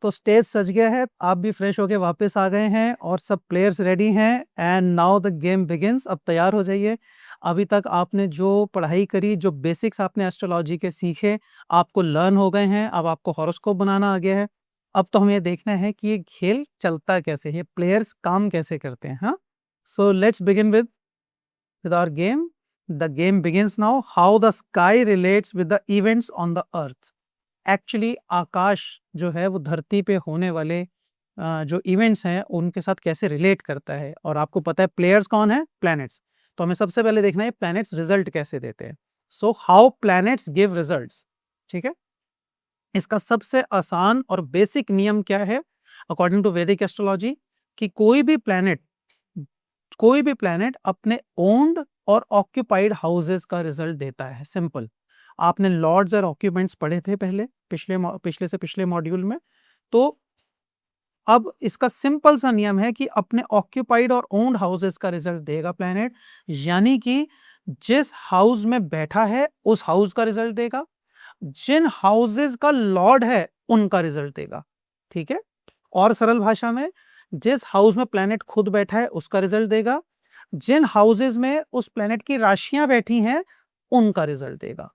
तो स्टेज सज गया है, आप भी फ्रेश होके वापस आ गए हैं और सब प्लेयर्स रेडी हैं and now the game begins. अब तैयार हो जाइए। अभी तक आपने जो पढ़ाई करी, जो बेसिक्स आपने एस्ट्रोलॉजी के सीखे, आपको लर्न हो गए हैं। अब आपको हॉरोस्कोप बनाना आ गया है। अब तो हमें ये देखना है कि ये खेल चलता कैसे है, ये प्लेयर्स काम कैसे करते हैं। हाँ, so let's begin with our game. The game begins now. How the sky relates with the events on the earth. Actually आकाश जो है वो धरती पे होने वाले जो इवेंट्स हैं उनके साथ कैसे रिलेट करता है। और आपको पता है प्लेयर्स कौन है, प्लैनेट्स। तो हमें सबसे पहले देखना है प्लैनेट्स रिजल्ट कैसे देते हैं। So how planets give results. ठीक है, इसका सबसे आसान और बेसिक नियम क्या है अकॉर्डिंग टू वैदिक एस्ट्रोलॉजी, कि कोई भी प्लैनेट अपने ओन्ड और ऑक्यूपाइड हाउसेस का रिजल्ट देता है। सिंपल। आपने लॉर्ड्स और ऑक्यूपेंट्स पढ़े थे पहले पिछले मॉड्यूल में। तो अब इसका सिंपल सा नियम है कि अपने ऑक्यूपाइड और ओन्ड हाउसेस का रिजल्ट देगा प्लैनेट। यानी कि जिस हाउस में बैठा है उस हाउस का रिजल्ट देगा, जिन हाउसेस का लॉर्ड है उनका रिजल्ट देगा। ठीक है, और सरल भाषा में जिस हाउस में प्लैनेट खुद बैठा है उसका रिजल्ट देगा, जिन हाउसेस में उस प्लैनेट की राशियां बैठी हैं उनका रिजल्ट देगा।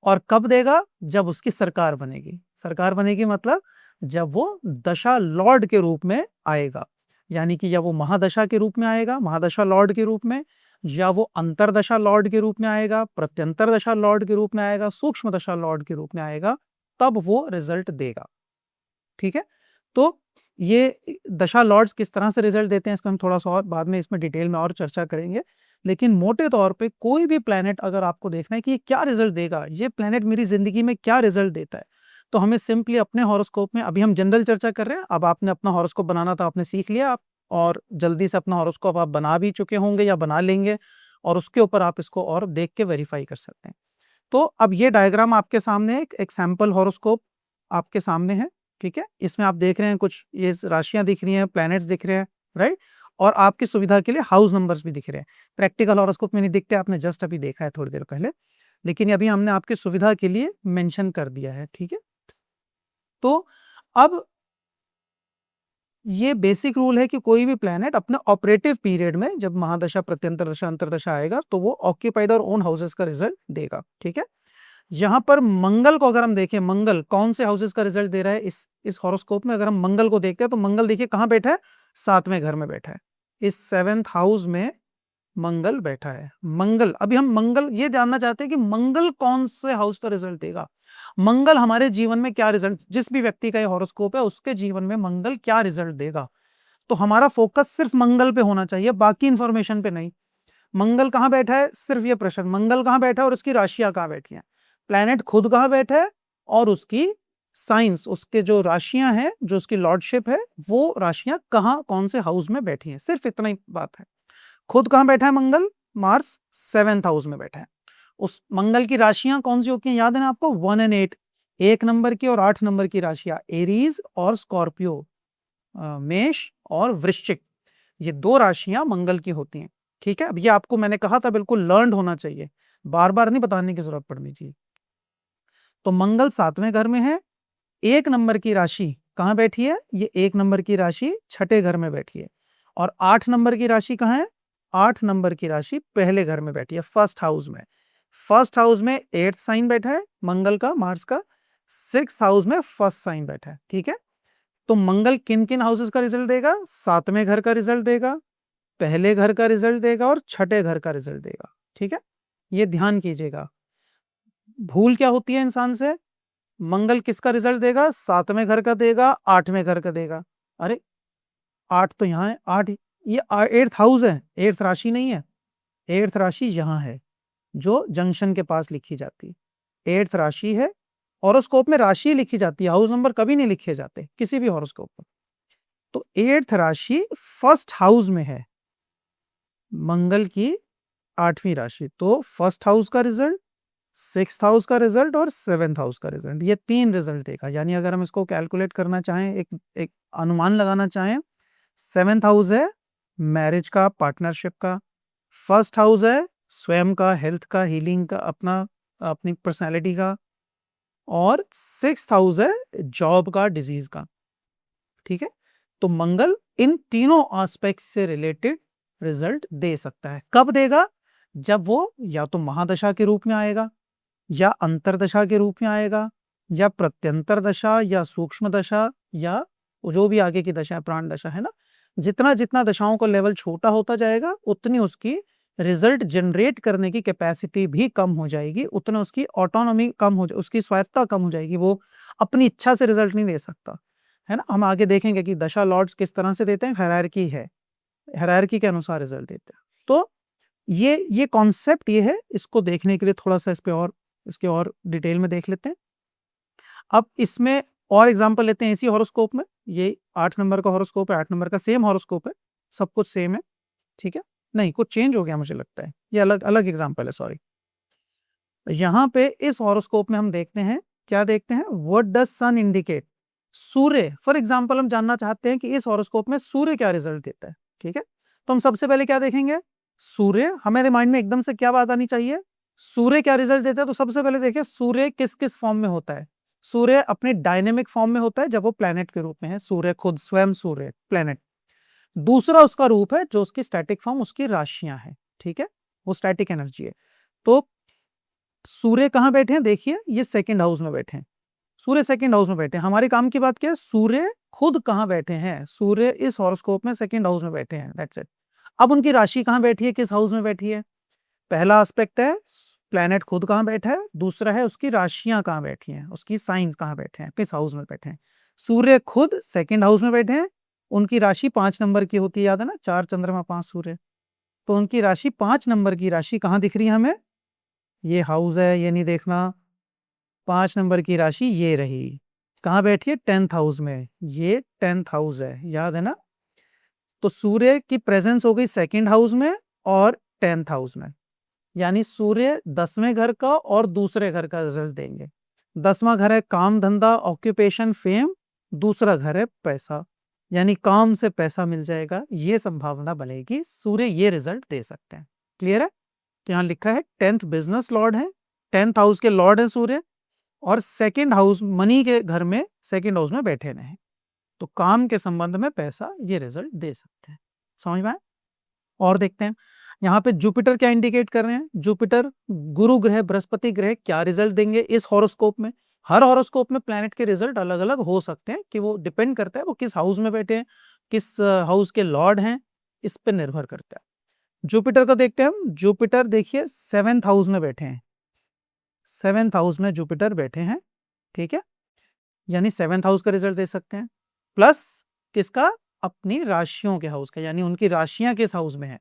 और कब देगा? जब उसकी सरकार बनेगी। सरकार बनेगी मतलब जब वो दशा लॉर्ड के रूप में आएगा। यानी कि या वो महादशा के रूप में आएगा, महादशा लॉर्ड के रूप में, या वो अंतरदशा लॉर्ड के रूप में आएगा, प्रत्यंतर दशा लॉर्ड के रूप में आएगा, सूक्ष्म दशा लॉर्ड के रूप में आएगा, तब वो रिजल्ट देगा। ठीक है, तो ये दशा लॉर्ड्स किस तरह से रिजल्ट देते हैं इसका हम थोड़ा सा और बाद में इसमें डिटेल में और चर्चा करेंगे। लेकिन मोटे तौर पे कोई भी प्लैनेट अगर आपको देखना है कि ये क्या रिजल्ट देगा, ये प्लैनेट मेरी जिंदगी में क्या रिजल्ट देता है, तो हमें सिंपली अपने हॉरोस्कोप में, अभी हम जनरल चर्चा कर रहे हैं, अब आपने अपना हॉरोस्कोप बनाना था, आपने सीख लिया, आप और जल्दी से अपना हॉरोस्कोप आप बना भी चुके होंगे या बना लेंगे, और उसके ऊपर आप इसको और देख के वेरीफाई कर सकते हैं। तो अब ये डायग्राम आपके सामने एक सैंपल हॉरोस्कोप आपके सामने है। ठीक है, इसमें आप देख रहे हैं कुछ ये राशियां दिख रही हैं, प्लैनेट्स दिख रहे हैं, राइट, और आपकी सुविधा के लिए हाउस नंबर्स भी दिख रहे हैं। प्रैक्टिकल हॉरोस्कोप में नहीं दिखते, आपने जस्ट अभी देखा है थोड़ी देर पहले, लेकिन अभी हमने आपकी सुविधा के लिए मेंशन कर दिया है। ठीक है, तो अब ये बेसिक रूल है कि कोई भी प्लैनेट अपने ऑपरेटिव पीरियड में जब महादशा, प्रत्यंतर दशा, अंतरदशा आएगा तो वो ऑक्यूपाइड और ओन हाउसेस का रिजल्ट देगा। ठीक है, यहां पर मंगल को अगर हम देखें, मंगल कौन से हाउसेस का रिजल्ट दे रहा है इस हॉरोस्कोप में, अगर हम मंगल को देखते हैं तो मंगल देखिए कहां बैठा है, 7वें घर में बैठा है। इस 7th हाउस में मंगल बैठा है। मंगल, अभी हम मंगल ये जानना चाहते हैं कि मंगल कौन से हाउस का रिजल्ट देगा, मंगल हमारे जीवन में क्या रिजल्ट, जिस भी व्यक्ति का ये हॉरोस्कोप है उसके जीवन में मंगल क्या रिजल्ट देगा। तो हमारा फोकस सिर्फ मंगल पे होना चाहिए, बाकी इंफॉर्मेशन पे नहीं। मंगल कहां बैठा है, सिर्फ ये प्रश्न, मंगल कहां बैठा है और उसकी राशियां कहां बैठी हैं, प्लैनेट खुद कहां बैठा है और उसकी साइंस, उसके जो राशियां हैं, जो उसकी लॉर्डशिप है, वो राशियां कहां कौन से हाउस में बैठी हैं, सिर्फ इतना ही बात है। खुद कहां बैठा है मंगल, मार्स 7th हाउस में बैठा है। उस मंगल की राशियां कौन सी होती हैं, याद है ना आपको, 1 और 8, 1 नंबर की और 8 नंबर की राशियां, एरीज और स्कॉर्पियो, मेष और वृश्चिक, ये दो राशियां मंगल की होती हैं। ठीक है, अब ये आपको मैंने कहा था बिल्कुल लर्न होना चाहिए, बार बार नहीं बताने की जरूरत पड़नी चाहिए। तो मंगल 7वें घर में है, 1 नंबर की राशि कहां बैठी है, ये 1 नंबर की राशि 6ठे घर में बैठी है। और 8 नंबर की राशि कहां है, 8 नंबर की राशि पहले घर में बैठी है, फर्स्ट हाउस में। फर्स्ट हाउस में 8th साइन बैठा है मंगल का, मार्स का, 6th हाउस में फर्स्ट साइन बैठा है। ठीक है, तो मंगल किन किन हाउसेस का रिजल्ट देगा, 7वें घर का रिजल्ट देगा, पहले घर का रिजल्ट देगा और 6ठे घर का रिजल्ट देगा। ठीक है, ये ध्यान कीजिएगा, भूल क्या होती है इंसान से, मंगल किसका रिजल्ट देगा, 7वें घर का देगा, 8वें घर का देगा। अरे 8 तो यहाँ है, 8 ये 8th हाउस है, 8th राशि नहीं है, 8th राशि यहाँ है जो जंक्शन के पास लिखी जाती है, 8th राशि है। हॉरोस्कोप में राशि लिखी जाती है, हाउस नंबर कभी नहीं लिखे जाते किसी भी हॉरोस्कोप पर। तो 8th राशि फर्स्ट हाउस में है, मंगल की 8वीं राशि, तो फर्स्ट हाउस का रिजल्ट, 6th हाउस का रिजल्ट और 7th हाउस का रिजल्ट, ये 3 रिजल्ट देगा। यानी अगर हम इसको कैलकुलेट करना चाहें, एक अनुमान लगाना चाहें, 7th हाउस है मैरिज का, पार्टनरशिप का, फर्स्ट हाउस है स्वयं का, हेल्थ का, हीलिंग का, अपनी पर्सनैलिटी का, और 6th हाउस है जॉब का, डिजीज का। ठीक है। तो मंगल इन तीनों एस्पेक्ट से रिलेटेड रिजल्ट दे सकता है। कब देगा? जब वो या तो महादशा के रूप में आएगा, या अंतरदशा के रूप में आएगा, या प्रत्यंतर दशा, या सूक्ष्म दशा, या जो भी आगे की दशा है, प्राण दशा है ना। जितना जितना दशाओं का लेवल छोटा होता जाएगा उतनी उसकी रिजल्ट जनरेट करने की कैपेसिटी भी कम हो जाएगी, उतना उसकी ऑटोनॉमी कम हो, उसकी स्वायत्ता कम हो जाएगी, वो अपनी इच्छा से रिजल्ट नहीं दे सकता है ना। हम आगे देखेंगे कि दशा लॉर्ड्स किस तरह से देते हैं, हायरार्की है, हायरार्की के अनुसार रिजल्ट देते हैं। तो ये कॉन्सेप्ट ये है, इसको देखने के लिए थोड़ा सा इसके और डिटेल में देख लेते हैं। अब इसमें और एग्जांपल लेते हैं इसी हॉरोस्कोप में। ये 8 नंबर का हॉरोस्कोप है, 8 नंबर का सेम हॉरोस्कोप है, सब कुछ सेम है, ठीक है। नहीं, कुछ चेंज हो गया मुझे लगता है, ये अलग अलग एग्जांपल है, सॉरी। यहाँ पे इस हॉरोस्कोप में हम देखते हैं, क्या देखते हैं, व्हाट डज सन इंडिकेट, सूर्य। फॉर एग्जांपल हम जानना चाहते हैं कि इस हॉरोस्कोप में सूर्य क्या रिजल्ट देता है, ठीक है। तो हम सबसे पहले क्या देखेंगे, सूर्य। हमारे माइंड में एकदम से क्या बात आनी चाहिए, सूर्य क्या रिजल्ट देता है। तो सबसे पहले देखिए सूर्य किस किस फॉर्म में होता है। सूर्य अपने डायनेमिक फॉर्म में होता है जब वो प्लैनेट के रूप में है, सूर्य खुद स्वयं सूर्य प्लैनेट। दूसरा उसका रूप है जो उसकी स्टैटिक फॉर्म, उसकी राशियां हैं, ठीक है, वो स्टैटिक एनर्जी है। तो सूर्य कहां बैठे हैं, देखिए ये सेकंड हाउस में बैठे हैं, सूर्य सेकंड हाउस में बैठे हैं। हमारे काम की बात क्या है, सूर्य खुद कहां बैठे हैं, सूर्य इस हॉरोस्कोप में सेकंड हाउस में बैठे हैं, दैट्स इट। अब उनकी राशि कहां बैठी है, किस हाउस में बैठी है। पहला एस्पेक्ट है प्लैनेट खुद कहां बैठा है, दूसरा है उसकी राशियां कहां बैठी हैं, उसकी साइंस कहां बैठे हैं, किस हाउस में बैठे हैं। सूर्य खुद सेकंड हाउस में बैठे हैं, उनकी राशि 5 नंबर की होती है, याद है ना, 4 चंद्रमा 5 सूर्य। तो उनकी राशि 5 नंबर की राशि कहां दिख रही है हमें, ये हाउस है, ये नहीं देखना। 5 नंबर की राशि ये रही, कहां बैठी है, 10th हाउस में, ये 10th हाउस है, याद है ना। तो सूर्य की प्रेजेंस हो गई सेकंड हाउस में और 10th हाउस में, यानी सूर्य 10वें घर का और दूसरे घर का रिजल्ट देंगे। 10वां घर है काम धंधा ऑक्यूपेशन फेम, दूसरा घर है पैसा, यानी काम से पैसा मिल जाएगा, ये संभावना बनेगी, सूर्य ये रिजल्ट दे सकते हैं। क्लियर है। तो यहाँ लिखा है 10th बिजनेस लॉर्ड है, 10th हाउस के लॉर्ड है सूर्य, और सेकेंड हाउस मनी के घर में सेकेंड हाउस में बैठे रहे, तो काम के संबंध में पैसा ये रिजल्ट दे सकते हैं। समझ में आया। और देखते हैं यहाँ पे जुपिटर क्या इंडिकेट कर रहे हैं, जुपिटर गुरु ग्रह बृहस्पति ग्रह क्या रिजल्ट देंगे इस हॉरोस्कोप में। हर हॉरोस्कोप में प्लैनेट के रिजल्ट अलग अलग हो सकते हैं, कि वो डिपेंड करता है वो किस हाउस में बैठे हैं, किस हाउस के लॉर्ड हैं, इस पर निर्भर करता है। जुपिटर को देखते हैं हम, जुपिटर देखिए 7th हाउस में बैठे हैं, 7th हाउस में जुपिटर बैठे हैं, ठीक है, यानी 7th हाउस का रिजल्ट दे सकते हैं, प्लस किसका, अपनी राशियों के हाउस का, यानी उनकी राशियां किस हाउस में है।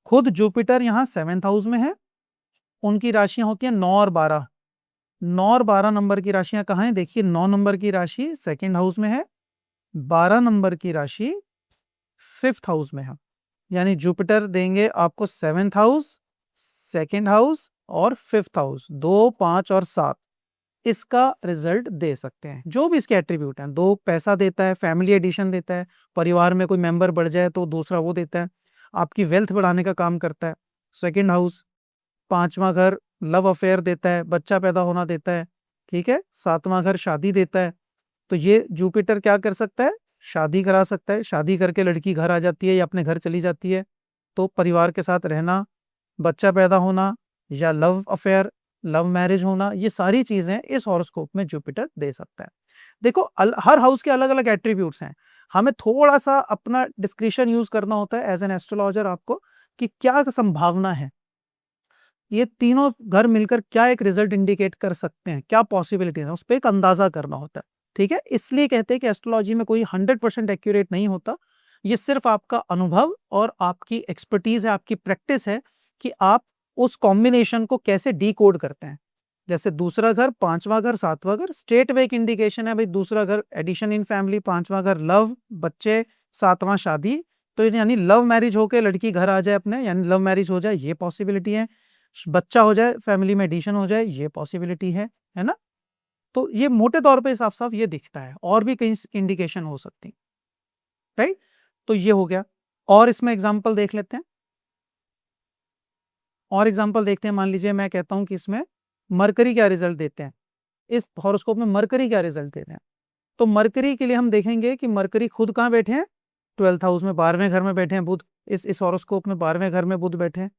खुद जुपिटर यहाँ 7th हाउस में है, उनकी राशियां होती हैं 9 और 12, 9 और 12 नंबर की राशियां कहाँ हैं, देखिए 9 नंबर की राशि सेकंड हाउस में है, 12 नंबर की राशि 5th हाउस में है, यानी जुपिटर देंगे आपको 7th हाउस, सेकंड हाउस और 5th हाउस, 2 5 और 7 इसका रिजल्ट दे सकते हैं। जो भी इसके एट्रीब्यूट हैं, 2 पैसा देता है, फैमिली एडिशन देता है, परिवार में कोई मेंबर बढ़ जाए तो दूसरा वो देता है, आपकी वेल्थ बढ़ाने का काम करता है सेकंड हाउस। 5वां घर लव अफेयर देता है, बच्चा पैदा होना देता है, ठीक है। 7वां घर शादी देता है, तो ये जुपिटर क्या कर सकता है, शादी करा सकता है, शादी करके लड़की घर आ जाती है या अपने घर चली जाती है, तो परिवार के साथ रहना, बच्चा पैदा होना, या लव अफेयर लव मैरिज होना, ये सारी चीजें इस हॉरोस्कोप में जुपिटर दे सकता है। देखो हर हाउस के अलग अलग एट्रीब्यूट्स हैं, हमें थोड़ा सा अपना डिस्क्रिशन यूज करना होता है एज एन एस्ट्रोलॉजर आपको, कि क्या संभावना है, ये तीनों घर मिलकर क्या एक रिजल्ट इंडिकेट कर सकते हैं, क्या पॉसिबिलिटीज है, उस पर एक अंदाजा करना होता है, ठीक है। इसलिए कहते हैं कि एस्ट्रोलॉजी में कोई 100% एक्यूरेट नहीं होता, ये सिर्फ आपका अनुभव और आपकी एक्सपर्टीज है, आपकी प्रैक्टिस है, कि आप उस कॉम्बिनेशन को कैसे डीकोड करते हैं। जैसे दूसरा घर, 5वां घर, 7वां घर स्ट्रेट वे एक इंडिकेशन है भाई, दूसरा घर एडिशन इन फैमिली, 5वां घर लव बच्चे, 7वां शादी, तो यानी लव मैरिज होके लड़की घर आ जाए अपने, यानी लव मैरिज हो जाए, ये पॉसिबिलिटी है, बच्चा हो जाए, फैमिली में एडिशन हो जाए, ये पॉसिबिलिटी है ना। तो ये मोटे तौर पे साफ साफ ये दिखता है, और भी कई इंडिकेशन हो सकती, राइट। तो ये हो गया, और इसमें एग्जांपल देख लेते हैं, और एग्जांपल देखते हैं। मान लीजिए मैं कहता हूं कि इसमें मरकरी क्या रिजल्ट देते हैं, इस हॉरोस्कोप में मरकरी क्या रिजल्ट देते हैं। तो मरकरी के लिए हम देखेंगे कि मरकरी खुद कहाँ बैठे हैं, 12th हाउस में, 12वें घर में बैठे हैं बुध। इस हॉरोस्कोप में 12वें घर में बुध बैठे हैं।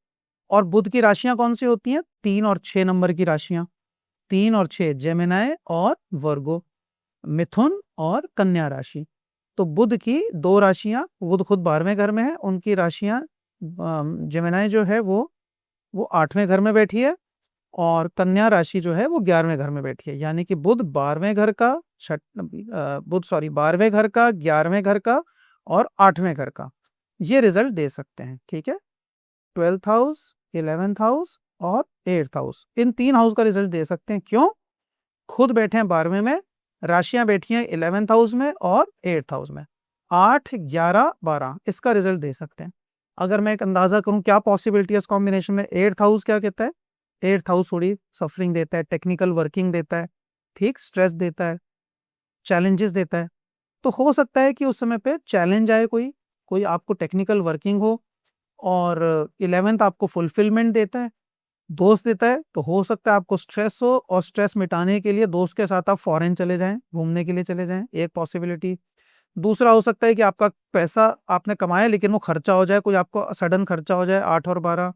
और बुध की राशियां कौन सी होती हैं, 3 और 6 नंबर की राशियां, 3 और 6, जेमिनाई और वर्गो, मिथुन और कन्या राशि। तो बुध की दो राशियां, बुध खुद 12वें घर में है, उनकी राशियां जेमिनाई जो है वो 8वें घर में बैठी है, और कन्या राशि जो है वो 11वें घर में बैठी है। यानी कि बुध 12वें घर का, बुध सॉरी 12वें घर का, 11वें घर का और 8वें घर का ये रिजल्ट दे सकते हैं। ठीक है, 12th हाउस, 11th हाउस और 8th हाउस, इन 3 हाउस का रिजल्ट दे सकते हैं। क्यों, खुद बैठे हैं 12वें में, राशियां बैठी हैं 11th हाउस में और 8th हाउस में, 8, 11, 12 इसका रिजल्ट दे सकते हैं। अगर मैं एक अंदाजा करूं क्या पॉसिबिलिटी है इस कॉम्बिनेशन में, 8th हाउस क्या कहता है, 8th हाउस थोड़ी सफरिंग देता है, टेक्निकल वर्किंग देता है, ठीक, स्ट्रेस देता है, चैलेंजेस देता है। तो हो सकता है कि उस समय पे चैलेंज आए, कोई कोई आपको टेक्निकल वर्किंग हो, और 11th आपको फुलफिलमेंट देता है, दोस्त देता है, तो हो सकता है आपको स्ट्रेस हो, और स्ट्रेस मिटाने के लिए दोस्त के साथ आप फॉरेन चले जाएं, घूमने के लिए चले जाएं, एक पॉसिबिलिटी। दूसरा हो सकता है कि आपका पैसा आपने कमाया लेकिन वो खर्चा हो जाए, कोई आपको सडन खर्चा हो जाए, 8 और 12,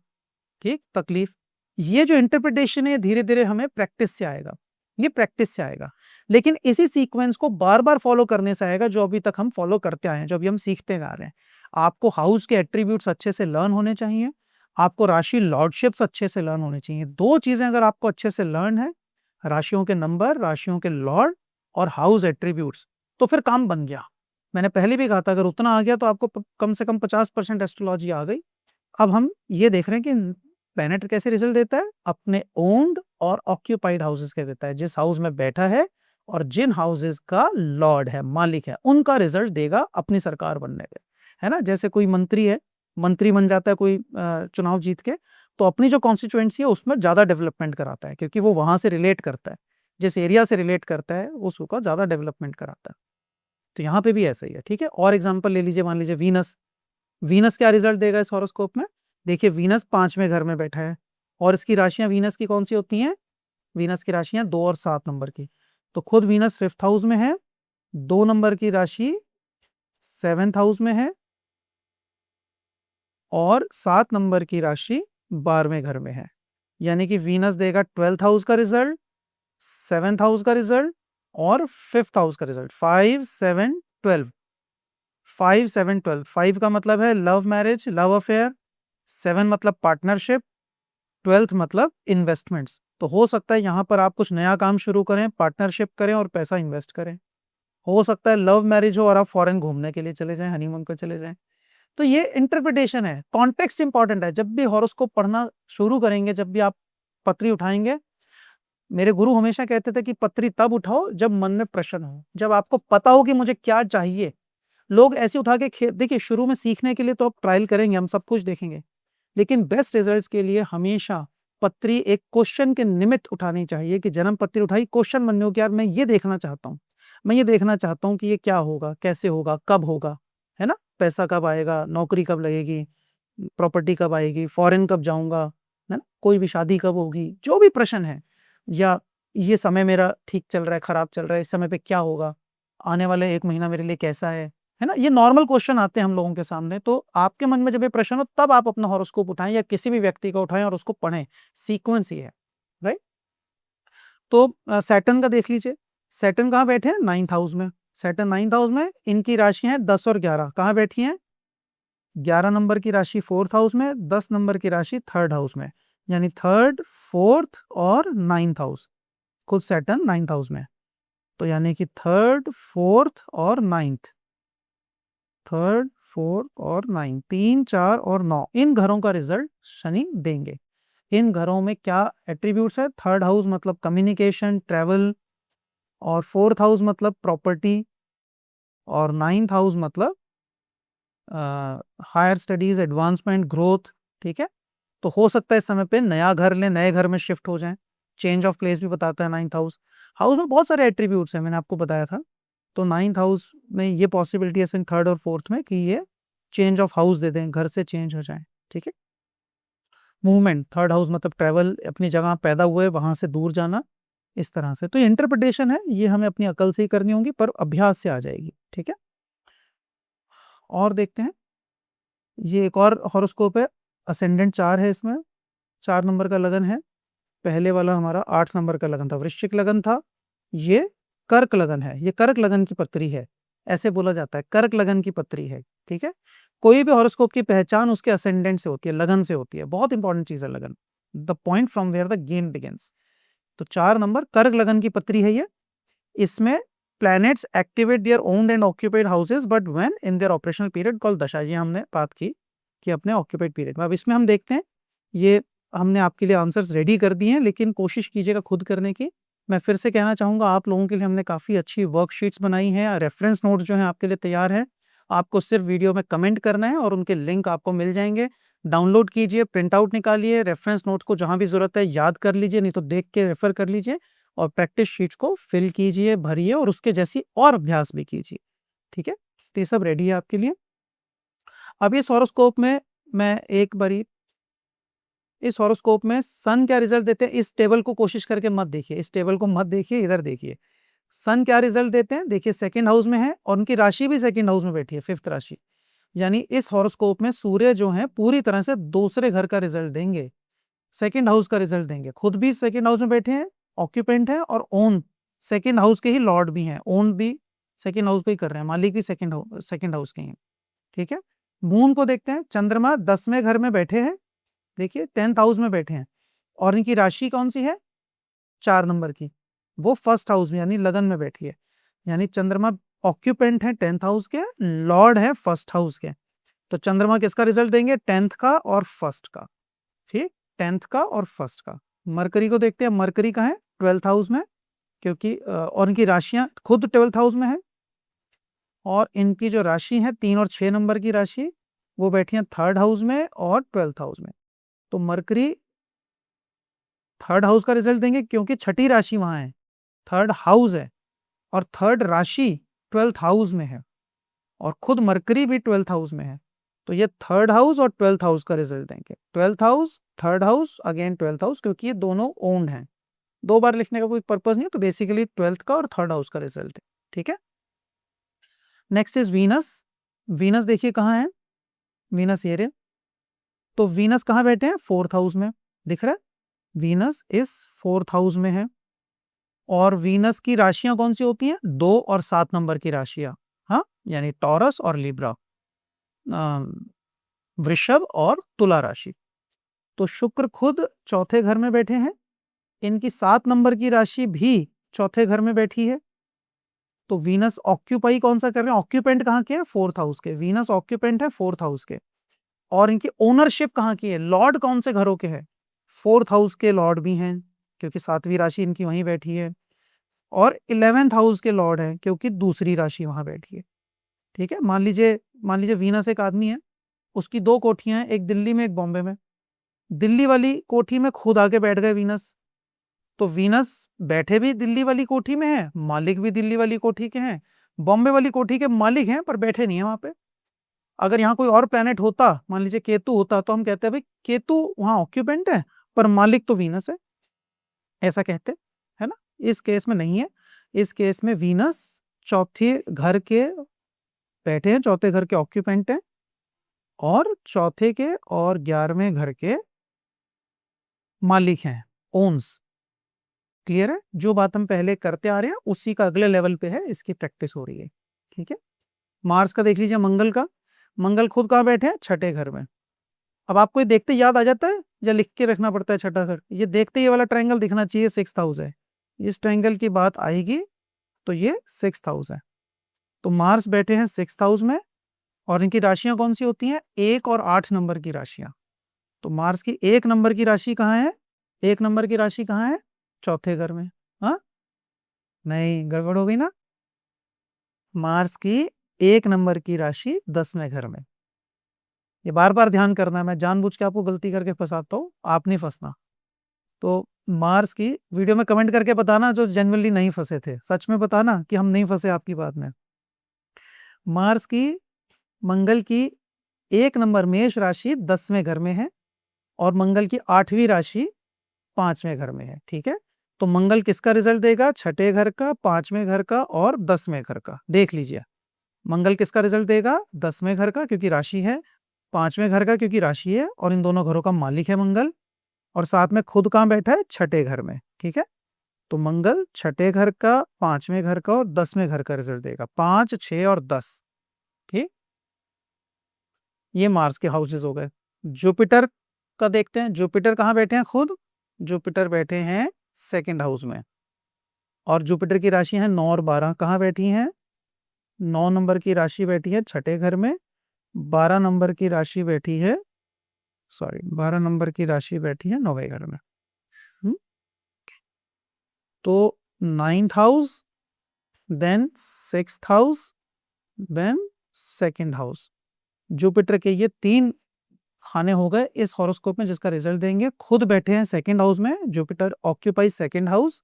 ठीक, तकलीफ। ये जो इंटरप्रिटेशन है धीरे धीरे हमें प्रैक्टिस से आएगा, ये प्रैक्टिस से आएगा, लेकिन इसी सीक्वेंस को बार बार फॉलो करने से आएगा, जो अभी तक हम फॉलो करते आए हैं, जो अभी हम सीखते आ रहे हैं। आपको हाउस के एट्रीब्यूट्स अच्छे से लर्न होने चाहिए, आपको राशि लॉर्डशिप्स अच्छे से लर्न होने चाहिए। दो चीजें अगर आपको अच्छे से लर्न है, राशियों के नंबर, राशियों के लॉर्ड और हाउस एट्रीब्यूट्स, तो फिर काम बन गया। मैंने पहले भी कहा था अगर उतना आ गया तो आपको कम से कम 50% एस्ट्रोलॉजी आ गई। अब हम ये देख रहे हैं कि प्लैनेट कैसे रिजल्ट देता है, अपने ओन्ड और ऑक्यूपाइड हाउसेस के देता है, जिस हाउस में बैठा है और जिन हाउसेस का लॉर्ड है, मालिक है, उनका रिजल्ट देगा अपनी सरकार बनने पे, है ना। जैसे कोई मंत्री है, मंत्री बन जाता है कोई चुनाव जीत के, तो अपनी जो कॉन्स्टिट्यूएंसी है उसमें ज्यादा डेवलपमेंट कराता है, क्योंकि वो वहां से रिलेट करता है, जिस एरिया से रिलेट करता है उसका ज्यादा डेवलपमेंट कराता है। तो यहाँ पे भी ऐसा ही है। ठीक है, और एग्जाम्पल ले लीजिए, मान लीजिए वीनस, वीनस क्या रिजल्ट देगा इस हॉरोस्कोप में, देखिए वीनस 5वें घर में बैठा है, और इसकी राशियां वीनस की कौन सी होती हैं, वीनस की राशियां 2 और 7 नंबर की। तो खुद वीनस 5th हाउस में है, 2 नंबर की राशि 7th हाउस में है, और 7 नंबर की राशि 12वें घर में है। यानी कि वीनस देगा 12th हाउस का रिजल्ट, 7th हाउस का रिजल्ट और 5th हाउस का रिजल्ट। 5, 7, 12, 5, 7, 12, 5 का मतलब है लव मैरिज, लव अफेयर, 7 मतलब पार्टनरशिप, 12th मतलब इन्वेस्टमेंट्स। तो हो सकता है यहाँ पर आप कुछ नया काम शुरू करें, पार्टनरशिप करें और पैसा इन्वेस्ट करें। हो सकता है लव मैरिज हो और आप फॉरेन घूमने के लिए चले जाएं, हनीमून को चले जाएं। तो ये इंटरप्रिटेशन है, कॉन्टेक्स्ट इंपॉर्टेंट है। जब भी हॉरोस्कोप पढ़ना शुरू करेंगे, जब भी आप पत्री उठाएंगे, मेरे गुरु हमेशा कहते थे कि पत्री तब उठाओ जब मन में प्रश्न हो, जब आपको पता हो कि मुझे क्या चाहिए। लोग ऐसे उठा के देखिए, शुरू में सीखने के लिए तो आप ट्रायल करेंगे, हम सब कुछ देखेंगे, लेकिन बेस्ट रिजल्ट्स के लिए हमेशा पत्री एक क्वेश्चन के निमित्त उठानी चाहिए, कि जन्म पत्री उठाई क्वेश्चन बनने हो कि यार मैं ये देखना चाहता हूँ, मैं ये देखना चाहता हूँ कि ये क्या होगा, कैसे होगा, कब होगा, है ना, पैसा कब आएगा, नौकरी कब लगेगी, प्रॉपर्टी कब आएगी, फॉरेन कब जाऊंगा, है ना, कोई भी शादी कब होगी, जो भी प्रश्न है, या ये समय मेरा ठीक चल रहा है, खराब चल रहा है, इस समय पे क्या होगा, आने वाले 1 महीना मेरे लिए कैसा है ना, ये नॉर्मल क्वेश्चन आते हैं हम लोगों के सामने। तो आपके मन में जब ये प्रश्न हो, तब आप अपना हॉरोस्कोप उठाएं या किसी भी व्यक्ति का उठाएं और उसको पढ़ें, सीक्वेंस ही है, राइट। तो सैटर्न का देख लीजिए, सैटर्न कहाँ बैठे हैं, 9th हाउस में। सैटर्न 9th हाउस में, इनकी राशि है 10 और 11, कहाँ बैठी हैं, 11 नंबर की राशि 4th हाउस में, 10 नंबर की राशि 3rd हाउस में, यानी 3rd, 4th और 9th हाउस, खुद सैटर्न 9th हाउस में। तो यानी कि 3rd, 4th और 9th, 3rd, 4th और 9th, 3, 4 और 9, इन घरों का रिजल्ट शनि देंगे। इन घरों में क्या एट्रीब्यूट्स है, 3rd हाउस मतलब कम्युनिकेशन, ट्रैवल, और 4th हाउस मतलब प्रॉपर्टी, और 9th हाउस मतलब हायर स्टडीज, एडवांसमेंट, ग्रोथ। ठीक है, तो हो सकता है इस समय पे नया घर लें, नए घर में शिफ्ट हो जाएं, चेंज ऑफ प्लेस भी बताता है 9th हाउस। हाउस में बहुत सारे एट्रीब्यूट्स हैं, मैंने आपको बताया था। तो 9th हाउस में ये पॉसिबिलिटी है 3rd और 4th में कि ये चेंज ऑफ हाउस दे दें, घर से चेंज हो जाए। ठीक है, मूवमेंट, 3rd हाउस मतलब ट्रैवल, अपनी जगह पैदा हुए वहां से दूर जाना, इस तरह से। तो ये इंटरप्रिटेशन है, ये हमें अपनी अकल से ही करनी होगी, पर अभ्यास से आ जाएगी, ठीक है। और देखते हैं, ये एक और हॉरोस्कोप है, असेंडेंट 4 है, इसमें 4 नंबर का लगन है। पहले वाला हमारा 8 नंबर का लगन था, वृश्चिक लगन था। ये कर्क लगन है, ये कर्क लगन की पत्री है, ऐसे बोला जाता है, कर्क लगन की पत्री है, ठीक है। कोई भी हॉरोस्कोप की पहचान उसके असेंडेंट से होती है, लगन से होती है, बहुत इंपॉर्टेंट चीज है लगन, the point from where the game begins. तो 4 नंबर कर्क लगन की पत्री है ये। इसमें planets activate their owned and occupied houses but when in their operational period called dasha. ये हमने बात की कि अपने ऑक्यूपाइड पीरियड में। अब इसमें हम देखते हैं, ये हमने आपके लिए आंसर्स रेडी कर दिए हैं, लेकिन कोशिश कीजिएगा खुद करने की। मैं फिर से कहना चाहूँगा, आप लोगों के लिए हमने काफ़ी अच्छी वर्कशीट्स बनाई हैं, रेफरेंस नोट जो हैं आपके लिए तैयार है। आपको सिर्फ वीडियो में कमेंट करना है और उनके लिंक आपको मिल जाएंगे। डाउनलोड कीजिए, प्रिंट आउट निकालिए, रेफरेंस नोट को जहाँ भी ज़रूरत है याद कर लीजिए, नहीं तो देख के रेफर कर लीजिए, और प्रैक्टिस शीट्स को फिल कीजिए, भरिए, और उसके जैसी और अभ्यास भी कीजिए, ठीक है। तो ये सब रेडी है आपके लिए। अब इस हॉरोस्कोप में मैं एक बारी, इस हॉरोस्कोप में सन क्या रिजल्ट देते हैं, इस टेबल को कोशिश करके मत देखिए, इस टेबल को मत देखिए, इधर देखिए। सन क्या रिजल्ट देते हैं, देखिए सेकंड हाउस में है, और उनकी राशि भी सेकंड हाउस में बैठी है, 5th राशि। यानी इस हॉरोस्कोप में सूर्य जो है पूरी तरह से दूसरे घर का रिजल्ट देंगे, सेकंड हाउस का रिजल्ट देंगे। खुद भी सेकंड हाउस में बैठे हैं, ऑक्यूपेंट है, और ओन सेकंड हाउस के ही लॉर्ड भी हैं, ओन भी सेकंड हाउस पे ही कर रहे हैं, मालिक भी सेकंड हाउस के हैं, ठीक है। मून को देखते हैं, चंद्रमा 10वें घर में बैठे हैं, देखिए 10th हाउस में बैठे हैं, और इनकी राशि कौन सी है, 4 नंबर की, वो फर्स्ट हाउस में यानी लगन में बैठी है। यानी चंद्रमा ऑक्यूपेंट है 10th हाउस के, लॉर्ड है फर्स्ट हाउस के। तो चंद्रमा किसका रिजल्ट देंगे, 10th का और फर्स्ट का, ठीक, 10th का और फर्स्ट का। मरकरी को देखते हैं, मरकरी का है 12th हाउस में, क्योंकि और इनकी राशियां खुद 12th हाउस में है, और इनकी जो राशि है 3 और 6 नंबर की राशि, वो बैठी है 3rd हाउस में और 12th हाउस में। तो मरकरी 3rd हाउस का रिजल्ट देंगे, क्योंकि छठी राशि वहां है, 3rd हाउस है, और 3rd राशि 12th हाउस में है, और खुद मरकरी भी 12th हाउस में है। तो ये 3rd हाउस और 12th हाउस का रिजल्ट देंगे, 12th house, 3rd house, again 12th house, क्योंकि ये दोनों ओन्ड हैं। 2 बार लिखने का कोई पर्पज नहीं है, तो बेसिकली 12th का और 3rd हाउस का रिजल्ट है, ठीक है। Next is Venus. वीनस देखिए कहाँ है, वीनस ये रे। तो वीनस कहाँ बैठे हैं, 4th हाउस में, दिख रहा है, वीनस इस 4th हाउस में है। और वीनस की राशियां कौन सी होती हैं, 2 और 7 नंबर की राशियां, हाँ, यानी टॉरस और लिब्रा, वृषभ और तुला राशि। तो शुक्र खुद चौथे घर में बैठे हैं, इनकी 7 नंबर की राशि भी चौथे घर में बैठी है। तो वीनस ऑक्यूपाई कौन सा कर रहे हैं, ऑक्यूपेंट कहाँ के हैं, 4th हाउस के, वीनस ऑक्यूपेंट है 4th हाउस के। और इनकी ओनरशिप कहाँ की है, लॉर्ड कौन से घरों के हैं, 4th हाउस के लॉर्ड भी हैं, क्योंकि 7वीं राशि इनकी वहीं बैठी है, और 11th हाउस के लॉर्ड है, क्योंकि दूसरी राशि वहां बैठी है, ठीक है। मान लीजिए वीनस एक आदमी है, उसकी 2 कोठियां हैं, एक दिल्ली में एक बॉम्बे में। दिल्ली वाली कोठी में खुद आके बैठ गए वीनस, तो वीनस बैठे भी दिल्ली वाली कोठी में है, मालिक भी दिल्ली वाली कोठी के हैं, बॉम्बे वाली कोठी के मालिक हैं पर बैठे नहीं है वहां पे। अगर यहाँ कोई और प्लेनेट होता, मान लीजिए केतु होता, तो हम कहते हैं भाई केतु वहां ऑक्यूपेंट है पर मालिक तो वीनस है, ऐसा कहते, है ना। इस केस में नहीं है, इस केस में वीनस चौथे घर के बैठे हैं, चौथे घर के ऑक्यूपेंट हैं, और चौथे के और 11वें घर के मालिक हैं, ओन्स। क्लियर है, जो बात हम पहले करते आ रहे हैं उसी का अगले लेवल पे है, इसकी प्रैक्टिस हो रही है, ठीक है। मार्स का देख लीजिए, मंगल का, मंगल खुद कहाँ बैठे हैं, छठे घर में। अब आपको ये देखते याद आ जाता है या लिख के रखना पड़ता है छठा घर, ये देखते ये वाला ट्रायंगल दिखना चाहिए, 6th हाउस है, इस ट्रायंगल की बात आएगी तो ये 6th हाउस है। तो मार्स बैठे हैं 6th हाउस में, और इनकी राशियां कौन सी होती हैं, 1 और 8 नंबर की राशियां। तो मार्स की 1 नंबर की राशि कहाँ है, 1 नंबर की राशि कहाँ है, चौथे घर में। हाँ, नहीं, गड़बड़ हो गई ना। मार्स की 1 नंबर की राशि 10वें घर में। ये बार बार ध्यान करना है, मैं जानबूझ के आपको गलती करके फंसाता हूँ, आप नहीं फंसना। तो मार्स की वीडियो में कमेंट करके बताना जो जेन्युइनली नहीं फंसे थे, सच में बताना कि हम नहीं फंसे आपकी बात में। मार्स की, मंगल की 1 नंबर मेष राशि 10वें घर में है, और मंगल की 8वीं राशि 5वें घर में है, ठीक है। तो मंगल किसका रिजल्ट देगा? छठे घर का, पांचवें घर का और 10वें घर का। देख लीजिए, मंगल किसका रिजल्ट देगा? 10वें घर का क्योंकि राशि है, पांचवें घर का क्योंकि राशि है, और इन दोनों घरों का मालिक है मंगल, और साथ में खुद कहाँ बैठा है? छठे घर में। ठीक है, तो मंगल छठे घर का, पांचवें घर का और 10वें घर का रिजल्ट देगा। 5, 6 और 10। ठीक, ये मार्स के हाउसेस हो गए। जुपिटर का देखते हैं। जुपिटर कहाँ बैठे हैं? खुद जुपिटर बैठे हैं सेकंड हाउस में, और जुपिटर की राशि है 9 और 12। कहाँ बैठी हैं? 9 नंबर की राशि बैठी है छठे घर में, 12 नंबर की राशि बैठी है, सॉरी 12 नंबर की राशि बैठी है 9वें घर में। हम्म, तो 9th house, then 6th house, then second house. Jupiter के ये 3 खाने हो गए इस हॉरोस्कोप में जिसका रिजल्ट देंगे। खुद बैठे हैं सेकंड हाउस में, जुपिटर ऑक्यूपाई सेकंड हाउस,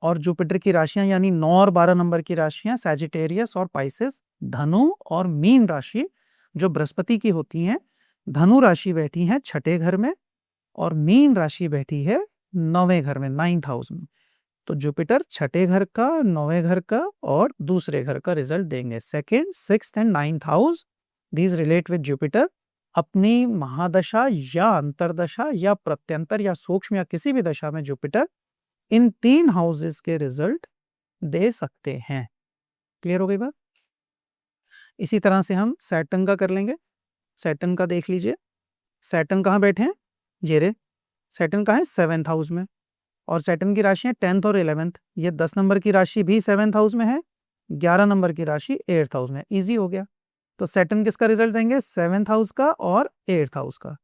और जुपिटर की राशियां यानी 9 और 12 नंबर की राशियां सैजिटेरियस और पाइसेस, धनु और मीन राशि जो बृहस्पति की होती हैं, धनु राशि बैठी है छठे घर में, और मीन राशि बैठी है 9वें घर में, 9th हाउस में। तो जुपिटर छठे घर का, 9वें घर का और दूसरे घर का रिजल्ट देंगे। Second, 6th and 9th house, these relate with Jupiter. अपनी महादशा या अंतरदशा या प्रत्यंतर या सूक्ष्म या किसी भी दशा में जुपिटर इन 3 हाउसेस के रिजल्ट दे सकते हैं। क्लियर हो गई बात? इसी तरह से हम सैटर्न का कर लेंगे। सैटर्न का देख लीजिए, सैटर्न कहाँ बैठे हैं? ये रे, सैटर्न कहाँ है? 7th हाउस में, और सैटर्न की राशि है 10th और 11th। ये 10 नंबर की राशि भी 7th हाउस में है, 11 नंबर की राशि 8th हाउस में। इजी हो गया। तो सैटर्न किसका रिजल्ट देंगे? 7th हाउस का और 8th हाउस का।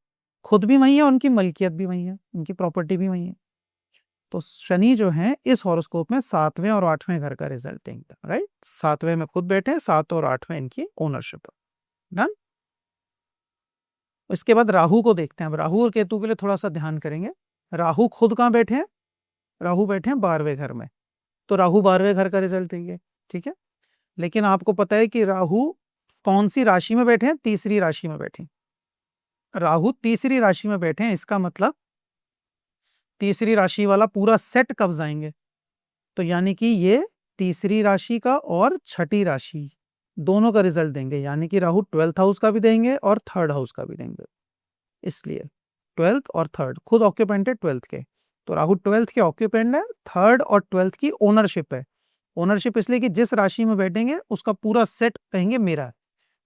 खुद भी वही है, उनकी मलकियत भी वही है, उनकी प्रॉपर्टी भी वही है। तो शनि जो है इस हॉरोस्कोप में 7वें और 8वें घर का रिजल्ट देंगे। राइट, 7वें में खुद बैठे हैं, 7 और 8वें इनकी ओनरशिप है। डन। इसके बाद राहु को देखते हैं। अब राहु और केतु के लिए थोड़ा सा ध्यान करेंगे। राहु खुद कहाँ बैठे हैं? राहु बैठे हैं 12वें घर में, तो राहु 12वें घर का रिजल्ट देंगे। ठीक है, लेकिन आपको पता है कि राहु कौन सी राशि में बैठे हैं? तीसरी राशि में बैठे हैं। राहु तीसरी राशि में बैठे हैं, इसका मतलब तीसरी राशि वाला पूरा सेट कब जाएंगे? तो यानी कि ये तीसरी राशि का और छठी राशि दोनों का रिजल्ट देंगे, यानी कि राहु 12th हाउस का भी देंगे और 3rd हाउस का भी देंगे। इसलिए 12th और 3rd खुद ऑक्यूपेंट है 12th के, तो राहु 12th के ऑक्यूपेंट है, 3rd और 12th की ओनरशिप है। ओनरशिप इसलिए कि जिस राशि में बैठेंगे उसका पूरा सेट कहेंगे मेरा है।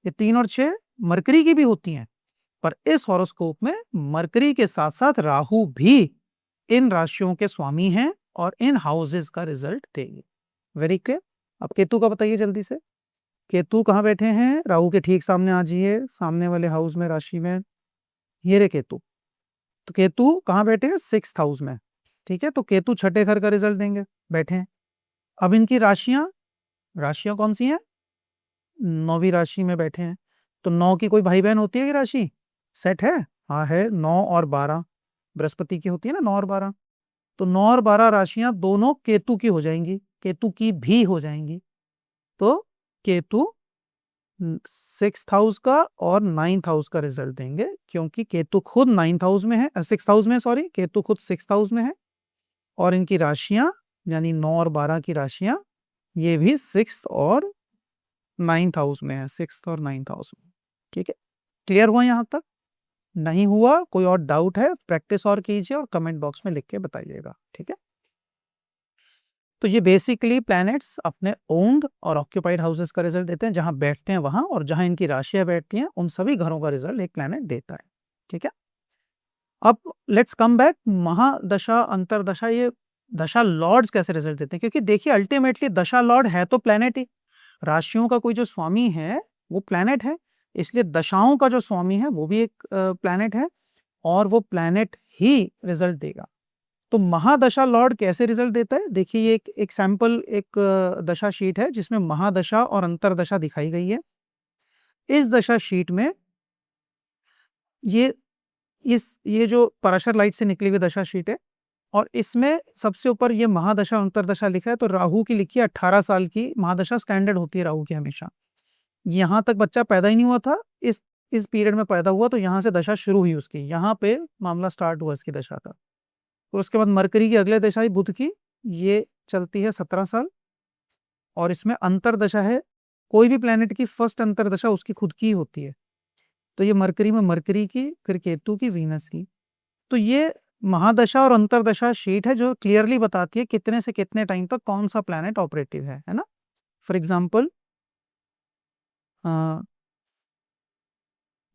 ये 3 और 6 मरकरी की भी होती हैं, पर इस हॉरोस्कोप में मरकरी के साथ साथ राहु भी इन राशियों के स्वामी हैं और इन हाउसेस का रिजल्ट देंगे। Very clear. अब केतु का बताइए जल्दी से। केतु कहाँ बैठे हैं? राहु के ठीक सामने आ जाइए, सामने वाले हाउस में, राशि में। ये रे केतु। तो केतु कहाँ बैठे हैं? 6th हाउस में। ठीक है, तो केतु छठे घर का रिजल्ट देंगे, बैठे हैं। अब इनकी राशियां, राशियां कौन सी हैं? 9वीं राशि में बैठे हैं। तो 9 की कोई भाई बहन होती है? ये राशि सेट है? हाँ है, 9 और 12 बृहस्पति की होती है ना, 9 और 12। तो 9 और 12 राशियां दोनों केतु की हो जाएंगी, केतु की भी हो जाएंगी। तो केतु 6th हाउस का और 9th हाउस का रिजल्ट देंगे, क्योंकि केतु खुद 9th हाउस में है, 6th हाउस में, सॉरी, केतु खुद 6th हाउस में है, और इनकी राशियां यानी 9 और 12 की राशियां ये भी 6th और 9th हाउस में है, 6th और 9th हाउस में। ठीक है, क्लियर हुआ यहां तक? नहीं हुआ, कोई और डाउट है, प्रैक्टिस और कीजिए और कमेंट बॉक्स में लिख के बताइएगा। ठीक है, तो ये बेसिकली प्लैनेट्स अपने ओन्ड और ऑक्यूपाइड हाउसेस का रिजल्ट देते हैं, जहां बैठते हैं वहां, और जहां इनकी राशियां बैठती हैं उन सभी घरों का रिजल्ट एक प्लैनेट देता है। ठीक है, अब लेट्स कम बैक महादशा अंतरदशा, ये दशा लॉर्ड्स कैसे रिजल्ट देते हैं? क्योंकि देखिए अल्टीमेटली दशा लॉर्ड है तो प्लैनेट ही, राशियों का कोई जो स्वामी है वो प्लैनेट है, इसलिए दशाओं का जो स्वामी है वो भी एक प्लैनेट है, और वो प्लैनेट ही रिजल्ट देगा। तो महादशा लॉर्ड कैसे रिजल्ट देता है? देखिए ये एक सैंपल, एक दशा शीट है जिसमें महादशा और अंतरदशा दिखाई गई है। इस दशा शीट में ये ये जो पराशर लाइट से निकली हुई दशा शीट है, और इसमें सबसे ऊपर ये महादशा अंतरदशा लिखा है, तो राहु की लिखी है 18 साल की महादशा, स्टैंडर्ड होती है राहु की हमेशा। यहाँ तक बच्चा पैदा ही नहीं हुआ था, इस पीरियड में पैदा हुआ, तो यहाँ से दशा शुरू हुई उसकी, यहाँ पे मामला स्टार्ट हुआ इसकी दशा का। और उसके बाद मरकरी की अगले दशा बुध की, ये चलती है 17 साल, और इसमें अंतरदशा है, कोई भी प्लेनेट की फर्स्ट अंतरदशा उसकी खुद की होती है। तो ये मरकरी में मरकरी की, फिर केतु की, वीनस की। तो ये महादशा और अंतरदशा शीट है जो क्लियरली बताती है कितने से कितने टाइम तक कौन सा प्लैनेट ऑपरेटिव है ना। फॉर एग्जाम्पल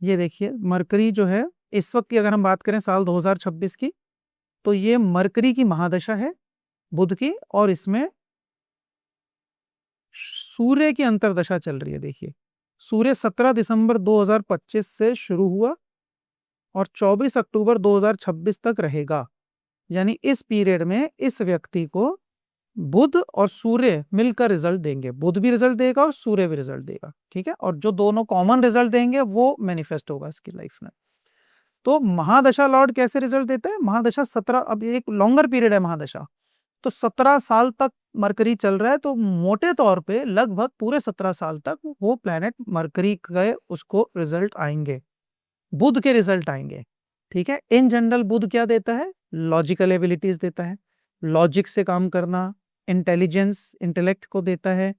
ये देखिए मरकरी जो है इस वक्त की अगर हम बात करें साल 2026 की, तो ये मरकरी की महादशा है बुध की, और इसमें सूर्य की अंतरदशा चल रही है। देखिए सूर्य 17 दिसंबर 2025 से शुरू हुआ और 24 अक्टूबर 2026 तक रहेगा। यानी इस पीरियड में इस व्यक्ति को बुध और सूर्य मिलकर रिजल्ट देंगे, बुध भी रिजल्ट देगा और सूर्य भी रिजल्ट देगा, ठीक है। और जो दोनों कॉमन रिजल्ट देंगे वो मैनिफेस्ट होगा इसकी लाइफ में। तो महादशा लॉर्ड कैसे रिजल्ट देता है? महादशा 17, अब एक लॉन्गर पीरियड है महादशा, तो 17 साल तक मरकरी चल रहा है, तो मोटे तौर पे लगभग पूरे 17 साल तक वो प्लेनेट मरकरी के उसको रिजल्ट आएंगे, बुध के रिजल्ट आएंगे, ठीक है। इन जनरल बुध क्या देता है? लॉजिकल एबिलिटीज देता है, लॉजिक से काम करना, इंटेलिजेंस, इंटेलेक्ट को देता है,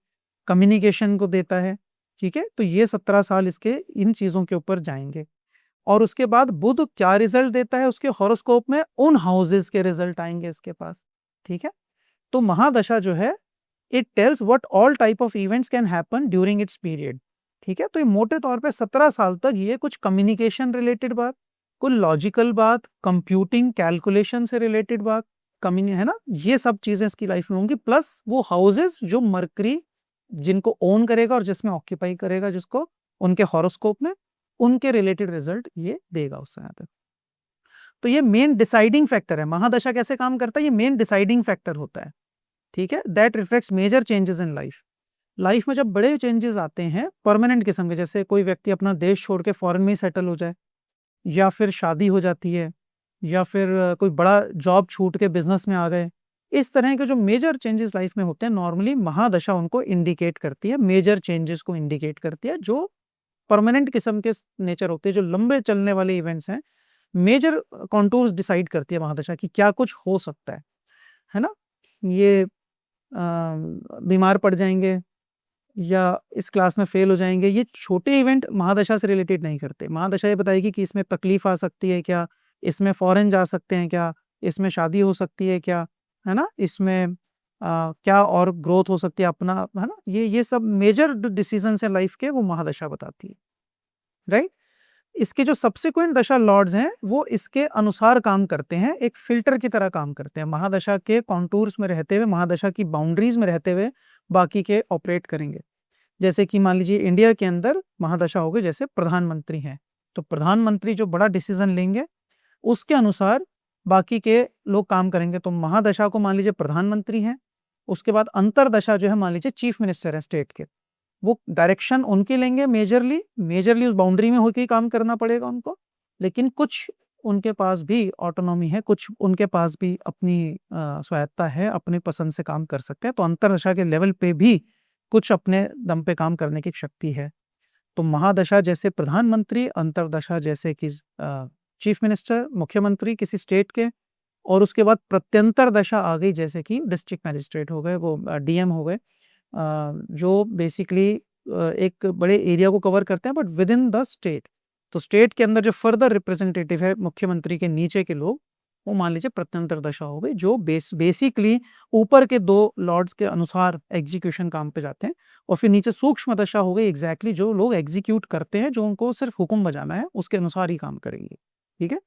कम्युनिकेशन को देता है, ठीक है। तो ये 17 साल इसके इन चीजों के ऊपर जाएंगे। और उसके बाद बुध क्या रिजल्ट देता है उसके हॉरोस्कोप में? उन हाउसेस के रिजल्ट आएंगे इसके पास, ठीक है। तो महादशा जो है it tells what all type of events can happen during its period, ठीक है। तो ये मोटे तौर पे 17 साल तक ये कुछ कम्युनिकेशन रिलेटेड बात, कुछ लॉजिकल बात, कंप्यूटिंग कैलकुलेशन से रिलेटेड बात, है ना, ये सब चीजें इसकी लाइफ में होंगी। प्लस वो हाउसेस जो मरकरी जिनको ओन करेगा और जिसमें ऑक्यूपाई करेगा, जिसको उनके हॉरोस्कोप में, उनके रिलेटेड रिजल्ट ये देगा उस समय पे। तो ये मेन डिसाइडिंग फैक्टर है। महादशा कैसे काम करता है? ये मेन डिसाइडिंग फैक्टर होता है, ठीक है। That reflects major changes in life. Life में जब बड़े चेंजेस आते हैं परमानेंट किस्म के, जैसे कोई व्यक्ति अपना देश छोड़ के फॉरेन में ही सेटल हो जाए, या फिर शादी हो जाती है, या फिर कोई बड़ा जॉब छूट के बिजनेस में आ गए, इस तरह के जो मेजर चेंजेस लाइफ में होते हैं नॉर्मली महादशा उनको इंडिकेट करती है, मेजर चेंजेस को इंडिकेट करती है, जो परमानेंट किस्म के नेचर होते हैं, जो लंबे चलने वाले इवेंट्स हैं, मेजर कॉन्टूर्स डिसाइड करती है महादशा की क्या कुछ हो सकता है ना। ये बीमार पड़ जाएंगे या इस क्लास में फेल हो जाएंगे, ये छोटे इवेंट महादशा से रिलेटेड नहीं करते। महादशा ये बताएगी कि इसमें तकलीफ आ सकती है क्या, इसमें फॉरेन जा सकते हैं क्या, इसमें शादी हो सकती है क्या, है ना, इसमें क्या और ग्रोथ हो सकती है अपना, है ना, ये सब मेजर डिसीजन है लाइफ के, वो महादशा बताती है, राइट। इसके जो सब्सिक्वेंट दशा लॉर्ड्स हैं वो इसके अनुसार काम करते हैं, एक फिल्टर की तरह काम करते हैं, महादशा के कॉन्टूर्स में रहते हुए, महादशा की बाउंड्रीज में रहते हुए बाकी के ऑपरेट करेंगे। जैसे कि मान लीजिए इंडिया के अंदर महादशा हो गई, जैसे प्रधानमंत्री हैं, तो प्रधानमंत्री जो बड़ा डिसीजन लेंगे उसके अनुसार बाकी के लोग काम करेंगे। तो महादशा को मान लीजिए प्रधानमंत्री हैं, उसके बाद अंतरदशा जो है मान लीजिए चीफ मिनिस्टर है स्टेट के, वो डायरेक्शन उनके लेंगे, मेजरली उस बाउंड्री में होकर ही काम करना पड़ेगा उनको, लेकिन कुछ उनके पास भी ऑटोनॉमी है, कुछ उनके पास भी अपनी स्वायत्ता है, अपनी पसंद से काम कर सकते हैं। तो अंतरदशा के लेवल पे भी कुछ अपने दम पे काम करने की शक्ति है। तो महादशा जैसे प्रधानमंत्री, अंतरदशा जैसे कि चीफ मिनिस्टर, मुख्यमंत्री किसी स्टेट के, और उसके बाद प्रत्यंतर दशा आ गई जैसे कि डिस्ट्रिक्ट मैजिस्ट्रेट हो गए, वो डीएम हो गए, जो बेसिकली एक बड़े एरिया को कवर करते हैं but with in the state. तो स्टेट के अंदर जो फर्दर रिप्रेजेंटेटिव है मुख्यमंत्री के नीचे के लोग, वो मान लीजिए प्रत्यंतर दशा हो गई, जो बेसिकली ऊपर के दो लॉर्ड्स के अनुसार एग्जीक्यूशन काम पे जाते हैं, और फिर नीचे सूक्ष्म दशा हो गई, एग्जैक्टली जो लोग एग्जीक्यूट करते हैं, जो उनको सिर्फ हुक्म बजाना है उसके अनुसार ही काम करेंगे, ठीक है।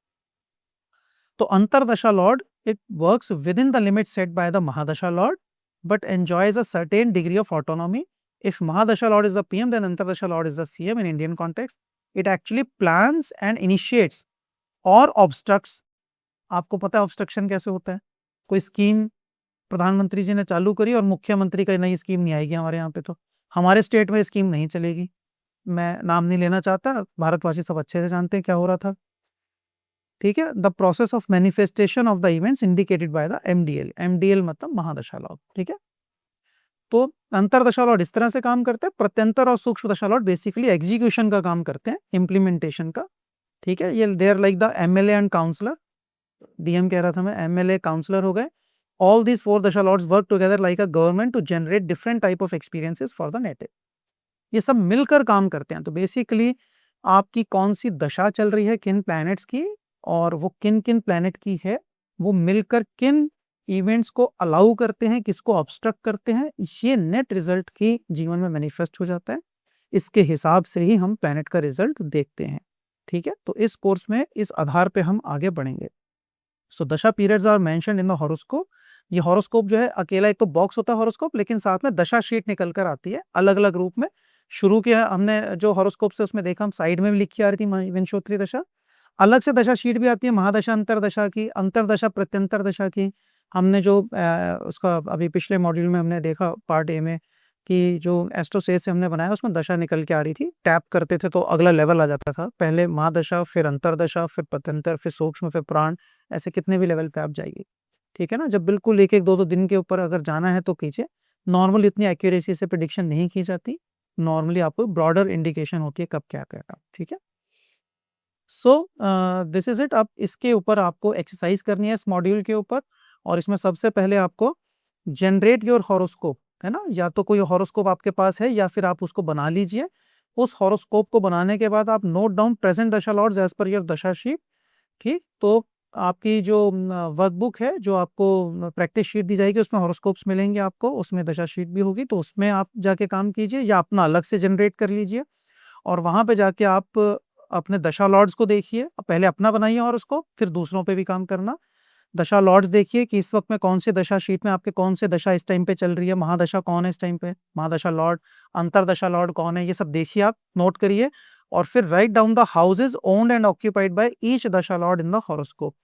तो अंतरदशा lord it works within the limit set by the महादशा lord but enjoys a certain degree of autonomy. If Mahadasha Lord is the PM, then Antardasha Lord is the CM in Indian context. It actually plans and initiates or obstructs. आपको पता है obstruction कैसे होता है? कोई scheme प्रधानमंत्री जी ने चालू करी और मुख्यमंत्री का नई स्कीम नहीं आएगी हमारे यहाँ पे, तो हमारे स्टेट में स्कीम नहीं चलेगी। मैं नाम नहीं लेना चाहता, भारतवासी सब अच्छे से जानते हैं क्या हो रहा था, ठीक है। The process of manifestation of the events indicated by the MDL, MDL मतलब महादशा लॉर्ड, ठीक है। तो अंतरदशा लॉर्ड इस तरह से काम करते हैं, प्रत्यंतर और सूक्ष्म दशा लॉर्ड बेसिकली एग्जीक्यूशन का काम करते हैं, इंप्लीमेंटेशन का, ठीक है। ये they are like the MLA and councillor, DM कह रहा था मैं, एमएलए काउंसलर हो गए। All these 4 dasha lords work together like a government to generate different type of experiences for the native. ये सब मिलकर काम करते हैं। तो बेसिकली आपकी कौन सी दशा चल रही है किन प्लैनेट्स की, और वो किन किन प्लैनेट की है, वो मिलकर किन इवेंट्स को अलाउ करते हैं, किसको ऑब्स्ट्रक्ट करते हैं, ये नेट रिजल्ट की जीवन में मैनिफेस्ट हो जाता है। इसके हिसाब से ही हम प्लैनेट का रिजल्ट देखते हैं। ठीक है, तो इस कोर्स में इस आधार पे हम आगे बढ़ेंगे। So dasha periods are mentioned in the horoscope. ये हॉरोस्कोप जो है अकेला एक तो बॉक्स होता है हॉरोस्कोप, लेकिन साथ में दशा शीट निकल कर आती है अलग अलग रूप में। शुरू किया हमने जो हॉरोस्कोप से, उसमें देखा हम साइड में भी लिखी आ रही थी विंशोत्तरी दशा। अलग से दशा शीट भी आती है महादशा अंतरदशा की, अंतरदशा प्रत्यंतर दशा की। हमने जो उसका अभी पिछले मॉड्यूल में हमने देखा पार्ट ए में कि जो एस्ट्रोसेज से हमने बनाया उसमें दशा निकल के आ रही थी। टैप करते थे तो अगला लेवल आ जाता था, पहले महादशा, फिर अंतरदशा, फिर प्रत्यंतर, फिर सूक्ष्म, फिर प्राण, ऐसे कितने भी लेवल पे आप जाइए। ठीक है ना, जब बिल्कुल एक एक दो दो दिन के ऊपर अगर जाना है तो कीजिए। नॉर्मल इतनी एक्यूरेसी से प्रिडिक्शन नहीं की जाती, नॉर्मली आपको ब्रॉडर इंडिकेशन होती है कब क्या करेगा। ठीक है, सो दिस इज इट। अब इसके ऊपर आपको एक्सरसाइज करनी है इस मॉड्यूल के ऊपर, और इसमें सबसे पहले आपको जनरेट योर हॉरोस्कोप, है ना, या तो कोई हॉरोस्कोप आपके पास है या फिर आप उसको बना लीजिए। उस हॉरोस्कोप को बनाने के बाद आप नोट डाउन प्रेजेंट दशा लॉर्ड्स एज पर योर दशा शीट। ठीक, तो आपकी जो वर्कबुक है, जो आपको प्रैक्टिस शीट दी जाएगी, उसमें हॉरोस्कोप्स मिलेंगे आपको, उसमें दशा शीट भी होगी, तो उसमें आप जाके काम कीजिए या अपना अलग से जनरेट कर लीजिए। और वहां पे जाके आप अपने दशा लॉर्ड्स को देखिए, पहले अपना बनाइए और उसको फिर दूसरों पे भी काम करना। दशा लॉर्ड्स देखिए कि इस वक्त में कौन से दशा शीट में आपके कौन से दशा इस टाइम पे चल रही है, महादशा कौन है इस टाइम पे, महादशा लॉर्ड, अंतरदशा लॉर्ड कौन है, ये सब देखिए, आप नोट करिए। और फिर write down the houses owned and occupied by each दशा लॉर्ड इन द हॉरोस्कोप।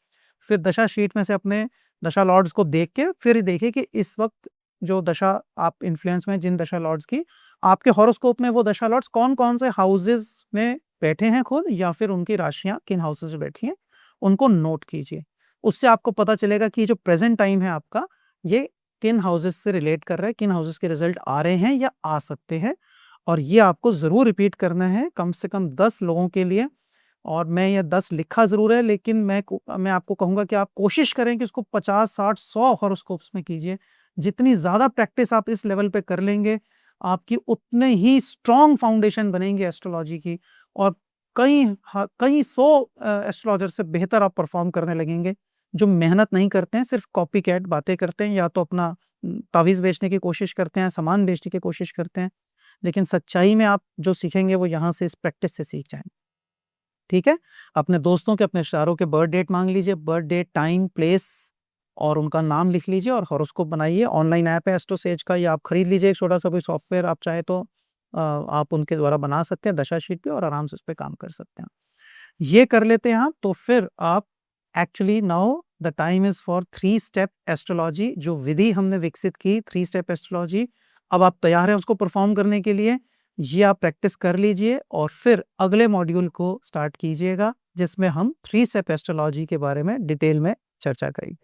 फिर दशा शीट में से अपने दशा लॉर्ड्स को देख के फिर देखिए कि इस वक्त जो दशा आप इन्फ्लुएंस में जिन दशा लॉर्ड्स की, आपके हॉरोस्कोप में वो दशा लॉर्ड्स कौन कौन से हाउसेज में बैठे हैं खुद, या फिर उनकी राशियां किन हाउसेज में बैठी हैं, उनको नोट कीजिए। उससे आपको पता चलेगा कि जो प्रेजेंट टाइम है आपका, ये किन हाउसेस से रिलेट कर रहा है, किन हाउसेस के रिजल्ट आ रहे हैं या आ सकते हैं। और ये आपको ज़रूर रिपीट करना है कम से कम 10 लोगों के लिए। और मैं ये 10 लिखा ज़रूर है, लेकिन मैं आपको कहूँगा कि आप कोशिश करें कि उसको 50, 60, 100 हॉरोस्कोप्स में कीजिए। जितनी ज़्यादा प्रैक्टिस आप इस लेवल पे कर लेंगे, आपकी उतने ही स्ट्रॉन्ग फाउंडेशन बनेंगे एस्ट्रोलॉजी की, और कई 100 एस्ट्रोलॉजर से बेहतर आप परफॉर्म करने लगेंगे, जो मेहनत नहीं करते हैं, सिर्फ कॉपी कैट बातें करते हैं, या तो अपना तावीज़ बेचने की कोशिश करते हैं, सामान बेचने की कोशिश करते हैं। लेकिन सच्चाई में आप जो सीखेंगे वो यहाँ से, इस प्रैक्टिस से सीख जाएंगे। ठीक है, अपने दोस्तों के, अपने रिश्तेदारों के बर्थ डेट मांग लीजिए, बर्थ डेट, टाइम, प्लेस और उनका नाम लिख लीजिए और हॉरोस्कोप बनाइए। ऑनलाइन ऐप है एस्ट्रोसेज का, या आप खरीद लीजिए एक छोटा सा कोई सॉफ्टवेयर, आप चाहे तो आप उनके द्वारा बना सकते हैं दशा शीट पे, और आराम से उस पे काम कर सकते हैं। ये कर लेते हैं आप, तो फिर आप actually now the time is for 3 step astrology. जो विधि हमने विकसित की 3 स्टेप एस्ट्रोलॉजी, अब आप तैयार हैं उसको परफॉर्म करने के लिए। ये आप प्रैक्टिस कर लीजिए और फिर अगले मॉड्यूल को स्टार्ट कीजिएगा, जिसमें हम 3 स्टेप एस्ट्रोलॉजी के बारे में डिटेल में चर्चा करेंगे।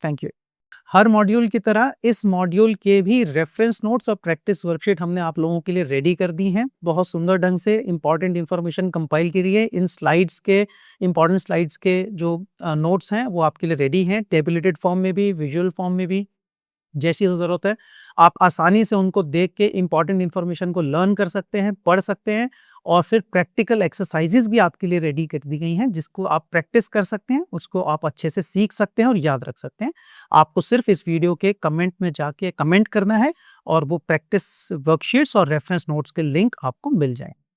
Thank you. हर मॉड्यूल की तरह इस मॉड्यूल के भी रेफरेंस नोट्स और प्रैक्टिस वर्कशीट हमने आप लोगों के लिए रेडी कर दी हैं। बहुत सुंदर ढंग से इंपॉर्टेंट इंफॉर्मेशन कंपाइल करी है। इन स्लाइड्स के, इंपॉर्टेंट स्लाइड्स के जो नोट्स हैं वो आपके लिए रेडी हैं, टेबुलेटेड फॉर्म में भी, विजुअल फॉर्म में भी। जैसी ज़रूरत है आप आसानी से उनको देख के इंपॉर्टेंट इंफॉर्मेशन को लर्न कर सकते हैं, पढ़ सकते हैं, और फिर प्रैक्टिकल एक्सरसाइजेज भी आपके लिए रेडी कर दी गई हैं, जिसको आप प्रैक्टिस कर सकते हैं, उसको आप अच्छे से सीख सकते हैं और याद रख सकते हैं। आपको सिर्फ इस वीडियो के कमेंट में जाके कमेंट करना है, और वो प्रैक्टिस वर्कशीट्स और रेफरेंस नोट्स के लिंक आपको मिल जाएंगे।